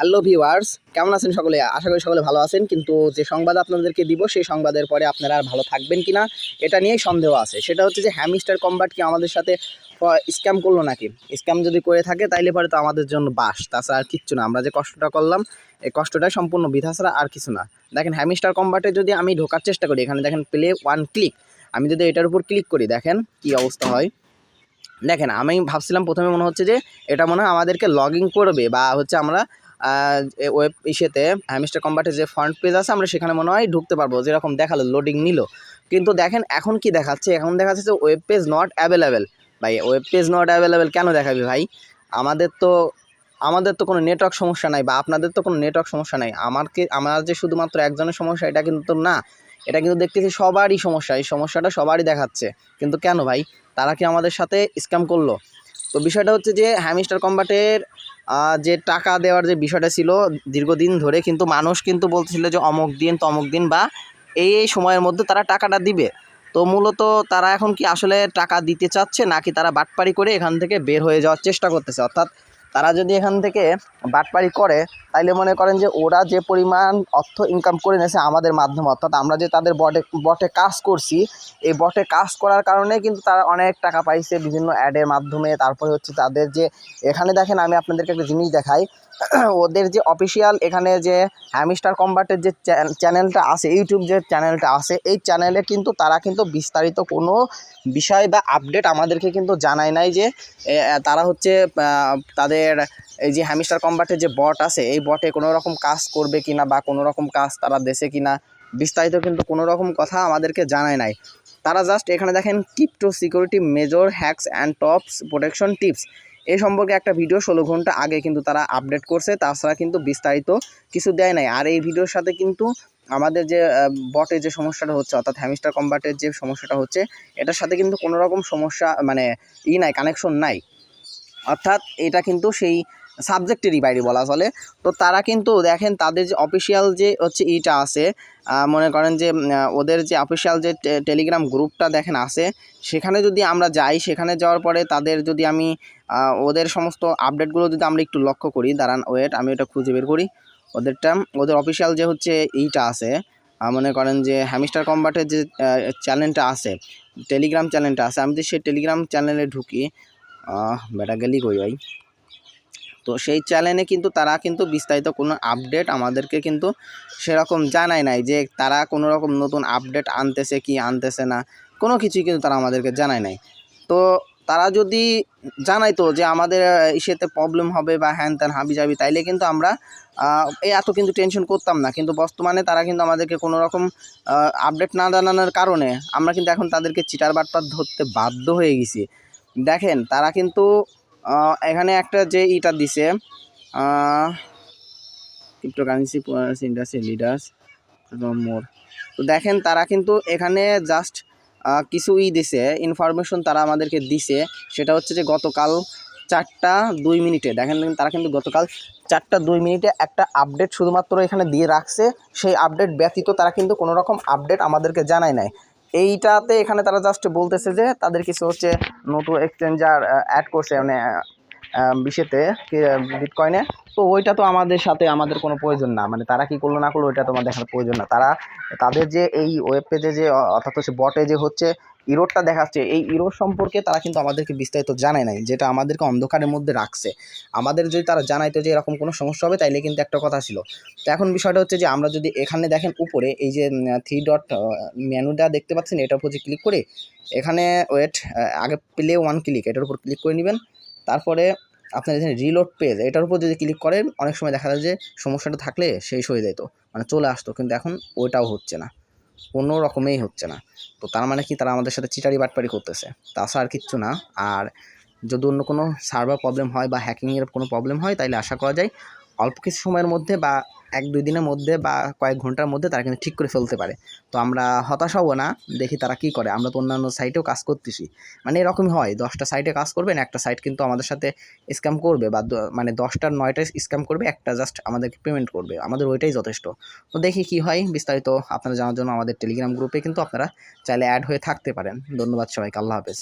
Hello viewers, কেমন আছেন সকলে? আশা করি সকলে ভালো আছেন। কিন্তু যে সংবাদ আপনাদেরকে দিব সেই সংবাদের পরে আপনারা আর ভালো থাকবেন কিনা এটা নিয়েই সন্দেহ আছে। সেটা হচ্ছে যে হ্যামস্টার কম্বাট কি আমাদের সাথে স্ক্যাম করলো নাকি? স্ক্যাম যদি করে থাকে তাইলে পরে তো আমাদের জন্য বাস, তাছাড়া আর কিচ্ছু না। আমরা যে কষ্টটা করলাম এই কষ্টটাই সম্পূর্ণ বৃথা ছাড়া আর কিছু না। দেখেন হ্যামস্টার কম্বাটে যদি আমি ঢোকার চেষ্টা করি, এখানে দেখেন প্লে ওয়ান ক্লিক, আমি যদি এটার উপর ক্লিক করি দেখেন কি অবস্থা হয়। দেখেন আমি ভাবছিলাম প্রথমে মনে হচ্ছে যে এটা মনে হয় আমাদেরকে লগ ইন করবে বা হচ্ছে আমরা ওয়েব ইসেতে হ্যামস্টার কম্বাটের যে ফ্রন্ট পেজ আছে আমরা সেখানে মনে হয় ঢুকতে পারবো, যেরকম দেখালো লোডিং নিল। কিন্তু দেখেন এখন কি দেখাচ্ছে, এখন দেখাচ্ছে যে ওয়েব পেজ নট অ্যাভেলেবেল। ভাই ওয়েব পেজ নট অ্যাভেলেবেল কেন দেখাবি ভাই? আমাদের তো আমাদের তো কোনো নেটওয়ার্ক সমস্যা নাই বা আপনাদের তো কোনো নেটওয়ার্ক সমস্যা নাই। আমার যে শুধুমাত্র একজনের সমস্যা এটা কিন্তু না, এটা কিন্তু দেখতেছি সবারই সমস্যা। এই সমস্যাটা সবারই দেখাচ্ছে। কিন্তু কেন ভাই? তারা কি আমাদের সাথে স্ক্যাম করলো? তো বিষয়টা হচ্ছে যে হ্যামস্টার কম্বাটের যে টাকা দেওয়ার যে বিষয়টা ছিল দীর্ঘদিন ধরে, কিন্তু মানুষ কিন্তু বলতেছিল যে অমুক দিন তমুক দিন বা এই সময়ের মধ্যে তারা টাকাটা দিবে। তো মূলত তারা এখন কি আসলে টাকা দিতে চাচ্ছে নাকি তারা বাটপারি করে এখান থেকে বের হয়ে যাওয়ার চেষ্টা করতেছে? অর্থাৎ তারা যদি এখান থেকে বাটপারি করে তাইলে মনে করেন যে ওরা যে পরিমাণ অর্থ ইনকাম করে নিয়েছে আমাদের মাধ্যমে, অর্থাৎ আমরা যে তাদের বটে কাজ করছি, এই বটে কাজ করার কারণে কিন্তু তারা অনেক টাকা পাইছে বিভিন্ন অ্যাডের মাধ্যমে। তারপরে হচ্ছে তাদের যে এখানে দেখেন আমি আপনাদেরকে একটা জিনিস দেখাই, ওদের যে অফিসিয়াল এখানে যে হ্যামস্টার কম্বাটের যে চ্যানেলটা আছে, ইউটিউব যে চ্যানেলটা আছে, এই চ্যানেলে কিন্তু তারা কিন্তু বিস্তারিত কোনো বিষয় বা আপডেট আমাদেরকে কিন্তু জানায় নাই যে তারা হচ্ছে তাদের এই যে হ্যামস্টার কম্বাটের যে বট আছে এই বটে কোনো রকম কাজ করবে কিনা বা কোনো রকম কাজ তারা দেশে কিনা, বিস্তারিত কিন্তু কোনো রকম কথা আমাদেরকে জানায় নাই। তারা জাস্ট এখানে দেখেন crypto security major hacks and tops protection tips এই সম্পর্কে একটা ভিডিও 16 ঘন্টা আগে কিন্তু তারা আপডেট করছে, তাছাড়া কিন্তু বিস্তারিত কিছু দেয় নাই। আর এই ভিডিওর সাথে কিন্তু আমাদের যে বটের যে সমস্যাটা হচ্ছে, অর্থাৎ হ্যামস্টার কম্বাটের যে সমস্যাটা হচ্ছে এটার সাথে কিন্তু কোনো রকম সমস্যা মানে নাই, কানেকশন নাই। অর্থাৎ এটা কিন্তু সেই সাবজেক্টেরই বাইরে বলা চলে। তো তারা কিন্তু দেখেন তাদের যে অফিসিয়াল যে হচ্ছে ইটা আছে, মনে করেন যে ওদের যে অফিসিয়াল যে টেলিগ্রাম গ্রুপটা দেখেন আছে, সেখানে যদি আমরা যাই, সেখানে যাওয়ার পরে তাদের যদি আমি ওদের সমস্ত আপডেটগুলো যদি আমরা একটু লক্ষ্য করি, দাঁড়ান ওয়েট আমি এটা খুঁজে বের করি। ওদের অফিসিয়াল যে হচ্ছে এইটা আছে, মনে করেন যে হ্যামস্টার কম্বাটের যে চ্যানেলটা আছে, টেলিগ্রাম চ্যানেলটা আছে, আমি যদি সেই টেলিগ্রাম চ্যানেলে ঢুকি, বেটা গেলি কই ভাই। তো সেই চ্যানেলে কিন্তু তারা কিন্তু বিস্তারিত কোনো আপডেট আমাদেরকে কিন্তু সেরকম জানায় নাই যে তারা কোনো রকম নতুন আপডেট আনতেছে কি আনতেছে না, কোনো কিছুই কিন্তু তারা আমাদেরকে জানায় নাই। তো তারা যদি জানাইতো যে আমাদের ইসেতে প্রবলেম হবে বা হ্যান ত্যান হাবি যাবি, তাইলে কিন্তু আমরা এই এত কিন্তু টেনশন করতাম না। কিন্তু বর্তমানে তারা কিন্তু আমাদেরকে কোনো রকম আপডেট না জানানোর কারণে আমরা কিন্তু এখন তাদেরকে চিটার বাটপার ধরতে বাধ্য হয়ে গেছি। দেখেন তারা কিন্তু এখানে একটা যে ইটা দিছে, ক্রিপ্টোকারেন্সি ইন্ডাস্ট্রি লিডার্স মোর। তো দেখেন তারা কিন্তু এখানে জাস্ট কিছু দিছে ইনফরমেশন তারা আমাদেরকে দিছে। সেটা হচ্ছে যে গতকাল 4টা 2 মিনিটে দেখেন তারা কিন্তু গতকাল 4টা 2 মিনিটে একটা আপডেট শুধুমাত্র এখানে দিয়ে রাখছে। সেই আপডেট ব্যতীত তারা কিন্তু কোনো রকম আপডেট আমাদেরকে জানায় নাই। এইটাতে এখানে তারা জাস্ট বলতেছে যে তাদের কিছু হচ্ছে নতুন এক্সচেঞ্জার অ্যাড করছে, মানে বিশেতে বিটকয়েনে। তো ওইটা তো আমাদের সাথে আমাদের কোনো প্রয়োজন না, মানে তারা কি করলো না করলো ওইটা তোমার দেখার প্রয়োজন না। তারা তাদের যে এই ওয়েব পেজে যে অর্থাৎ হচ্ছে বটে যে হচ্ছে ইরোরটা দেখাচ্ছে, এই ইরোর সম্পর্কে তারা কিন্তু আমাদেরকে বিস্তারিত জানায় নাই, যেটা আমাদেরকে অন্ধকারের মধ্যে রাখছে। আমাদের যদি তারা জানাইতো যে এরকম কোনো সমস্যা হবে তাইলে কিন্তু একটা কথা ছিল। তো এখন বিষয়টা হচ্ছে যে আমরা যদি এখানে দেখেন উপরে এই যে 3 ডট মেনুটা দেখতে পাচ্ছেন, এটার উপর যে ক্লিক করে এখানে ওয়েট আগে প্লে ওয়ান ক্লিক, এটার উপর ক্লিক করে নেবেন। তারপরে আপনার এখানে রিলোড পেজ এটার উপর যদি ক্লিক করেন অনেক সময় দেখা যায় যে সমস্যাটা থাকলে শেষ হয়ে যেত, মানে চলে আসতো, কিন্তু এখন ওইটাও হচ্ছে না, কোনো রকমেই হচ্ছে না। তো তার মানে কি তারা আমাদের সাথে চিটারি বাটপারি করতেছে, তাছাড়া আর কিচ্ছু না। আর যদি অন্য কোনো সার্ভার প্রবলেম হয় বা হ্যাকিংয়ের কোনো প্রবলেম হয় তাইলে আশা করা যায় অল্প কিছু সময়ের মধ্যে বা 1-2 দিনের মধ্যে বা কয়েক ঘন্টার মধ্যে তারা কিন্তু ঠিক করে ফেলতে পারে। তো আমরা হতাশ হব না, দেখি তারা কি করে। আমরা তো অন্যান্য সাইটেও কাজ করতেছি, মানে এরকমই হয় 10টা সাইটে কাজ করবেন, একটা সাইট কিন্তু আমাদের সাথে স্ক্যাম করবে বা মানে 10টার 9টা স্ক্যাম করবে, একটা জাস্ট আমাদেরকে পেমেন্ট করবে, আমাদের ওইটাই যথেষ্ট। তো দেখি কি হয়। বিস্তারিত আপনারা জানার জন্য আমাদের টেলিগ্রাম গ্রুপে কিন্তু আপনারা চাইলে অ্যাড হয়ে থাকতে পারেন। ধন্যবাদ সবাইকে, আল্লাহ হাফেজ।